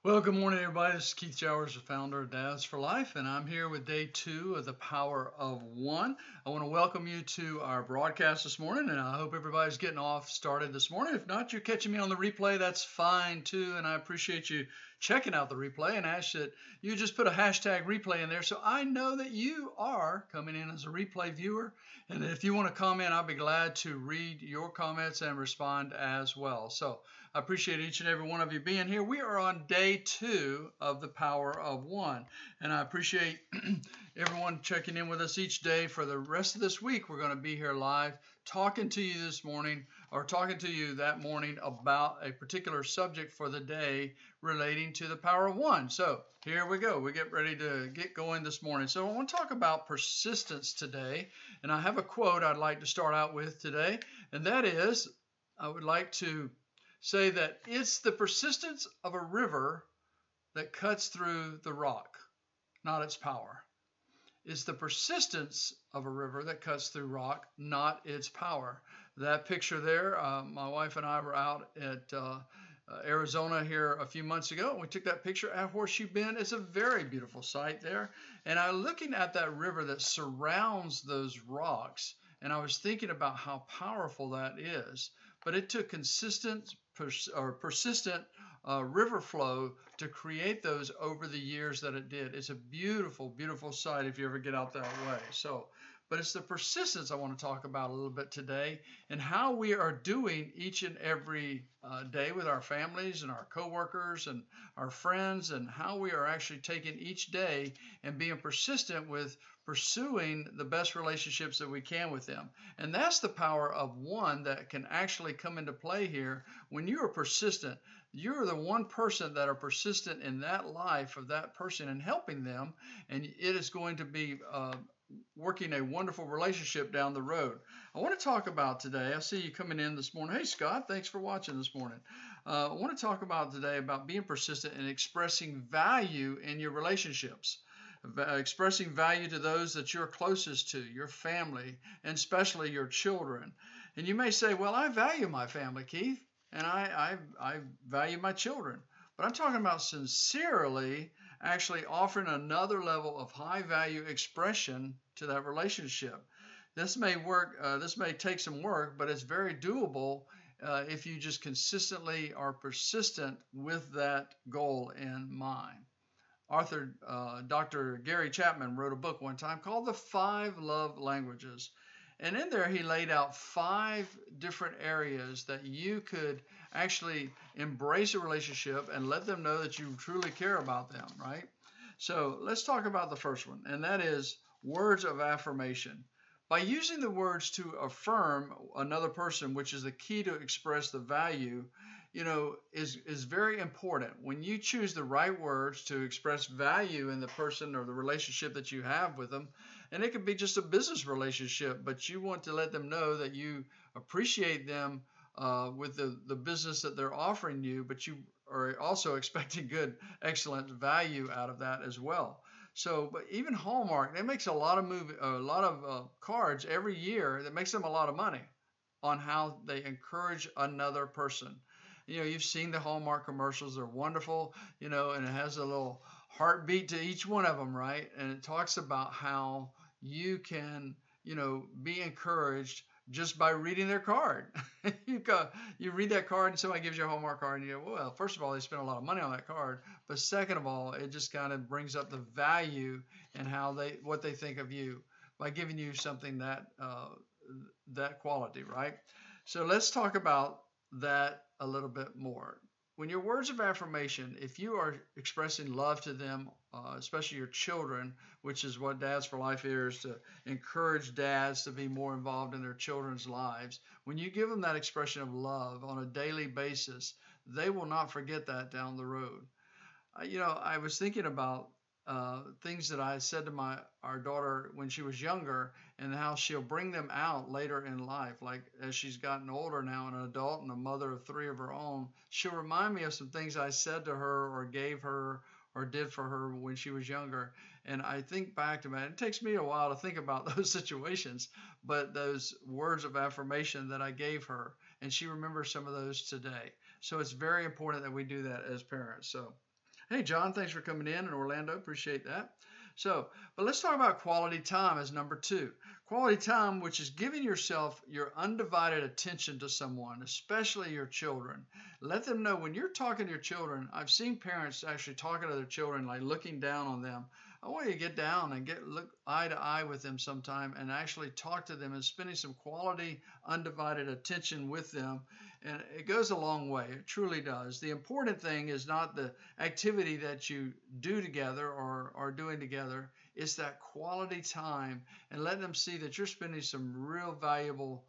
Well, good morning, everybody. This is Keith Jowers, the founder of Dads for Life, and I'm here with day 2 of the Power of One. I want to welcome you to our broadcast this morning, and I hope everybody's getting off started this morning. If not, you're catching me on the replay, that's fine too, and I appreciate you checking out the replay and ask that you just put a hashtag replay in there so I know that you are coming in as a replay viewer. And if you want to comment, I'll be glad to read your comments and respond as well. So I appreciate each and every one of you being here. We are on day 2 of the Power of One, and I appreciate everyone checking in with us each day. For the rest of this week, we're going to be here live talking to you this morning, or talking to you that morning about a particular subject for the day relating to the Power of One. So here we go. We get ready to get going this morning. So I want to talk about persistence today, and I have a quote I'd like to start out with today, and that is, I would like to say that it's the persistence of a river that cuts through the rock, not its power. It's the persistence of a river that cuts through rock, not its power. That picture there, my wife and I were out at Arizona here a few months ago. We took that picture at Horseshoe Bend. It's a very beautiful sight there. And I'm looking at that river that surrounds those rocks, and I was thinking about how powerful that is. But it took persistent river flow to create those over the years that it did. It's a beautiful, beautiful sight if you ever get out that way. But it's the persistence I want to talk about a little bit today, and how we are doing each and every day with our families and our coworkers and our friends, and how we are actually taking each day and being persistent with pursuing the best relationships that we can with them. And that's the power of one that can actually come into play here. When you are persistent, you're the one person that are persistent in that life of that person and helping them, and it is going to be working a wonderful relationship down the road. I want to talk about today, I see you coming in this morning. Hey, Scott, thanks for watching this morning. I want to talk about today about being persistent and expressing value in your relationships. Expressing value to those that you're closest to, your family, and especially your children. And you may say, well, I value my family, Keith, and I value my children. But I'm talking about sincerely actually offering another level of high value expression to that relationship. This may work, this may take some work, but it's very doable if you just consistently are persistent with that goal in mind. Dr. Gary Chapman wrote a book one time called The 5 Love Languages. And in there, he laid out 5 different areas that you could actually embrace a relationship and let them know that you truly care about them, right? So let's talk about the first one, and that is words of affirmation. By using the words to affirm another person, which is the key to express the value, is very important. When you choose the right words to express value in the person or the relationship that you have with them, and it could be just a business relationship, but you want to let them know that you appreciate them with the business that they're offering you, but you are also expecting good, excellent value out of that as well. So, but even Hallmark, they makes a lot of cards every year that makes them a lot of money on how they encourage another person. You've seen the Hallmark commercials. They're wonderful, and it has a little heartbeat to each one of them, right? And it talks about how you can, be encouraged just by reading their card. You read that card and somebody gives you a Hallmark card and you go, well, first of all, they spent a lot of money on that card. But second of all, it just kind of brings up the value and what they think of you by giving you something that quality, right? So let's talk about that a little bit more. When your words of affirmation, if you are expressing love to them, especially your children, which is what Dads for Life is, to encourage dads to be more involved in their children's lives. When you give them that expression of love on a daily basis, they will not forget that down the road. I was thinking about things that I said to our daughter when she was younger, and how she'll bring them out later in life. Like as she's gotten older now, and an adult and a mother of 3 of her own, she'll remind me of some things I said to her or gave her or did for her when she was younger. And I think back to that. It takes me a while to think about those situations, but those words of affirmation that I gave her, and she remembers some of those today. So it's very important that we do that as parents. So Hey, John, thanks for coming in Orlando. Appreciate that. So, but let's talk about quality time as number two. Quality time, which is giving yourself your undivided attention to someone, especially your children. Let them know when you're talking to your children. I've seen parents actually talking to their children, like looking down on them. I want you to get down and look eye to eye with them sometime and actually talk to them and spending some quality, undivided attention with them. And it goes a long way. It truly does. The important thing is not the activity that you do together or are doing together. It's that quality time and let them see that you're spending some real valuable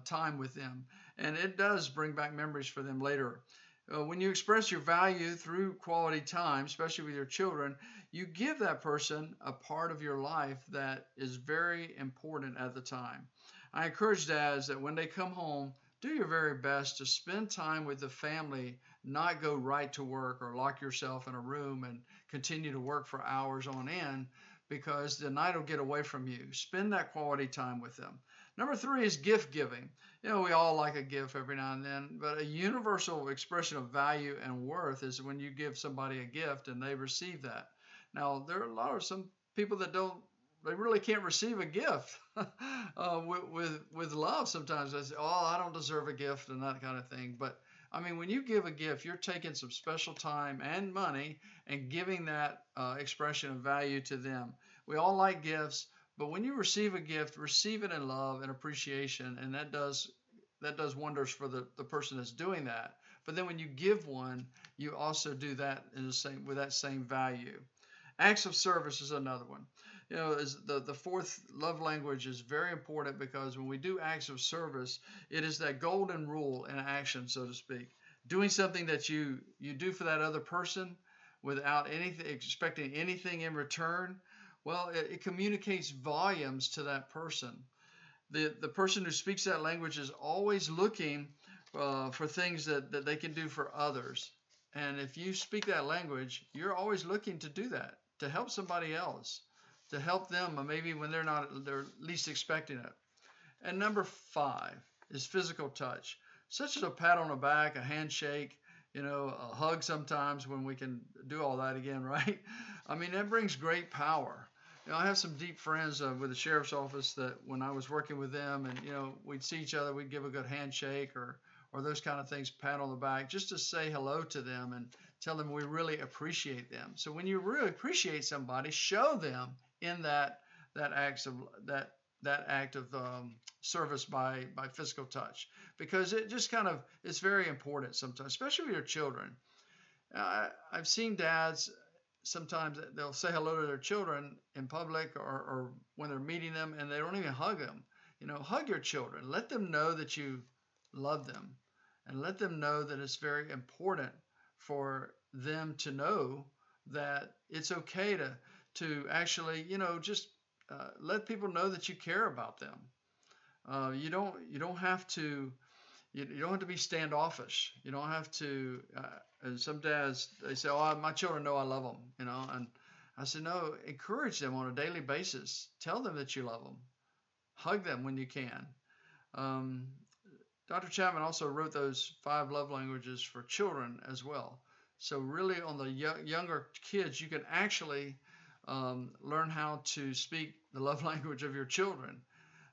time with them. And it does bring back memories for them later. When you express your value through quality time, especially with your children, you give that person a part of your life that is very important at the time. I encourage dads that when they come home, do your very best to spend time with the family, not go right to work or lock yourself in a room and continue to work for hours on end because the night will get away from you. Spend that quality time with them. Number three is gift giving. We all like a gift every now and then, but a universal expression of value and worth is when you give somebody a gift and they receive that. Now, there are a lot of some people that don't, they really can't receive a gift with love. Sometimes they say, "Oh, I don't deserve a gift," and that kind of thing. But I mean, when you give a gift, you're taking some special time and money and giving that expression of value to them. We all like gifts, but when you receive a gift, receive it in love and appreciation, and that does wonders for the person that's doing that. But then when you give one, you also do that in the same with that same value. Acts of service is another one. Is the fourth love language is very important because when we do acts of service, it is that golden rule in action, so to speak. Doing something that you do for that other person without anything expecting anything in return, well, it communicates volumes to that person. The person who speaks that language is always looking for things that they can do for others. And if you speak that language, you're always looking to do that, to help somebody else, to help them maybe when they're least expecting it. And number five is physical touch, such as a pat on the back, a handshake, a hug sometimes when we can do all that again, right? I mean, that brings great power. I have some deep friends with the sheriff's office that when I was working with them and, we'd see each other, we'd give a good handshake or those kind of things, pat on the back, just to say hello to them and tell them we really appreciate them. So when you really appreciate somebody, show them in that act of service by physical touch, because it just kind of it's very important sometimes, especially with your children. I've seen dads sometimes they'll say hello to their children in public or when they're meeting them and they don't even hug them. Hug your children. Let them know that you love them and let them know that it's very important for them to know that it's okay to actually, just let people know that you care about them. You don't have to you don't have to be standoffish. You don't have to. And some dads they say, "Oh, my children know I love them," And I said, "No, encourage them on a daily basis. Tell them that you love them. Hug them when you can." Um, Dr. Chapman also wrote those five love languages for children as well. So really, on the younger kids, you can actually learn how to speak the love language of your children.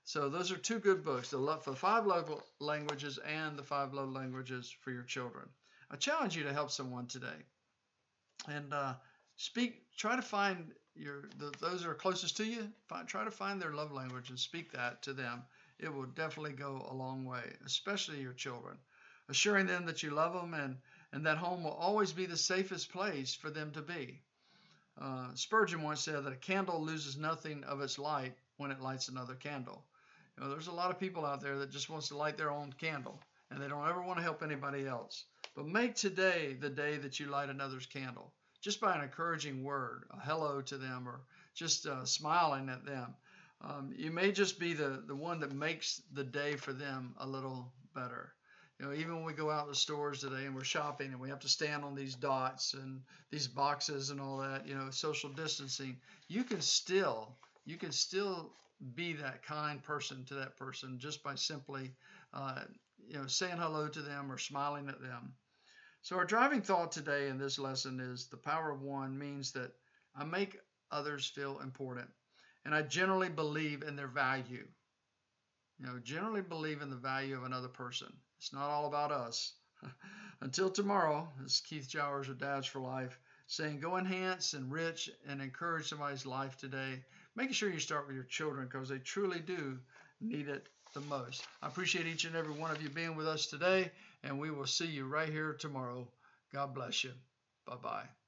So those are two good books, for the five love languages and the five love languages for your children. I challenge you to help someone today and try to find those that are closest to you. Try to find their love language and speak that to them. It will definitely go a long way, especially your children. Assuring them that you love them and that home will always be the safest place for them to be. Spurgeon once said that a candle loses nothing of its light when it lights another candle. There's a lot of people out there that just wants to light their own candle and they don't ever want to help anybody else. But make today the day that you light another's candle, just by an encouraging word, a hello to them, or just smiling at them. You may just be the one that makes the day for them a little better. Even when we go out in the stores today and we're shopping and we have to stand on these dots and these boxes and all that, social distancing, you can still be that kind person to that person just by simply, saying hello to them or smiling at them. So our driving thought today in this lesson is the power of one means that I make others feel important, and I generally believe in their value. Generally believe in the value of another person. It's not all about us. Until tomorrow, this is Keith Jowers of Dads for Life saying go enhance, enrich, and encourage somebody's life today. Making sure you start with your children because they truly do need it the most. I appreciate each and every one of you being with us today, and we will see you right here tomorrow. God bless you. Bye-bye.